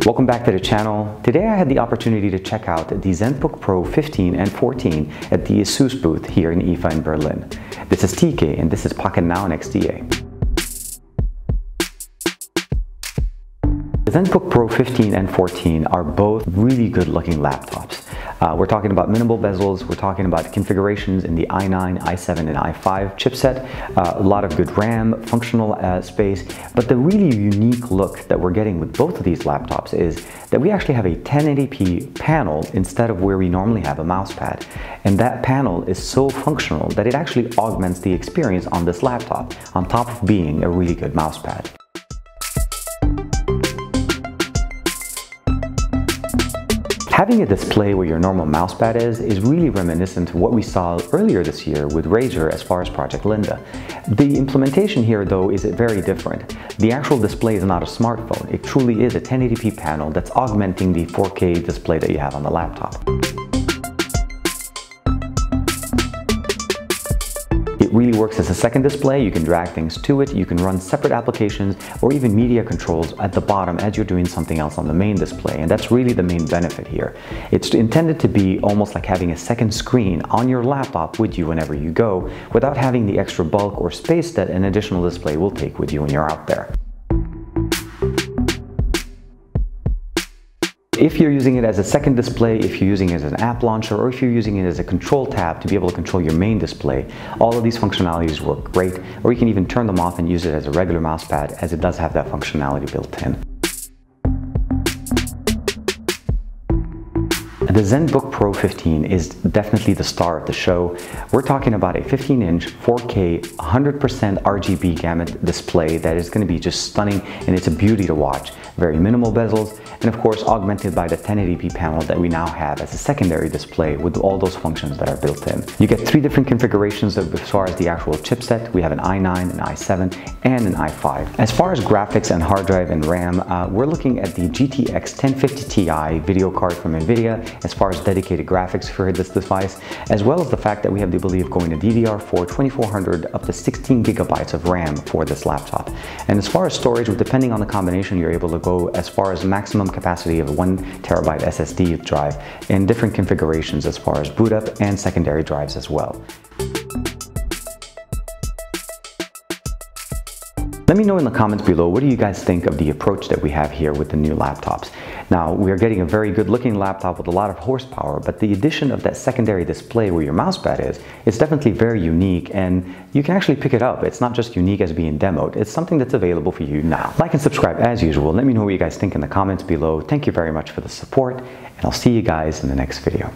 Welcome back to the channel. Today I had the opportunity to check out the ZenBook Pro 15 and 14 at the ASUS booth here in IFA in Berlin. This is TK and this is Pocketnow and XDA. The ZenBook Pro 15 and 14 are both really good looking laptops. We're talking about minimal bezels, we're talking about configurations in the i9, i7, and i5 chipset, a lot of good RAM, functional space, but the really unique look that we're getting with both of these laptops is that we actually have a 1080p panel instead of where we normally have a mouse pad. And that panel is so functional that it actually augments the experience on this laptop, on top of being a really good mouse pad. Having a display where your normal mousepad is really reminiscent of what we saw earlier this year with Razer as far as Project Linda. The implementation here though is very different. The actual display is not a smartphone. It truly is a 1080p panel that's augmenting the 4K display that you have on the laptop. It really works as a second display. You can drag things to it, you can run separate applications or even media controls at the bottom as you're doing something else on the main display, and that's really the main benefit here. It's intended to be almost like having a second screen on your laptop with you whenever you go, without having the extra bulk or space that an additional display will take with you when you're out there. If you're using it as a second display, if you're using it as an app launcher, or if you're using it as a control tab to be able to control your main display, all of these functionalities work great, or you can even turn them off and use it as a regular mousepad, as it does have that functionality built in. The ZenBook Pro 15 is definitely the star of the show. We're talking about a 15-inch 4K 100% RGB gamut display that is going to be just stunning, and it's a beauty to watch. Very minimal bezels, and of course augmented by the 1080p panel that we now have as a secondary display with all those functions that are built in. You get three different configurations as far as the actual chipset. We have an i9, an i7, and an i5. As far as graphics and hard drive and RAM, we're looking at the GTX 1050 Ti video card from NVIDIA as far as dedicated graphics for this device, as well as the fact that we have the ability of going to DDR4 2400 up to 16 gigabytes of RAM for this laptop. And as far as storage, depending on the combination, you're able to go as far as maximum capacity of 1 terabyte SSD drive in different configurations as far as boot up and secondary drives as well. Let me know in the comments below, what do you guys think of the approach that we have here with the new laptops? Now, we are getting a very good looking laptop with a lot of horsepower, but the addition of that secondary display where your mousepad is definitely very unique, and you can actually pick it up. It's not just unique as being demoed, it's something that's available for you now. Like and subscribe as usual. Let me know what you guys think in the comments below. Thank you very much for the support, and I'll see you guys in the next video.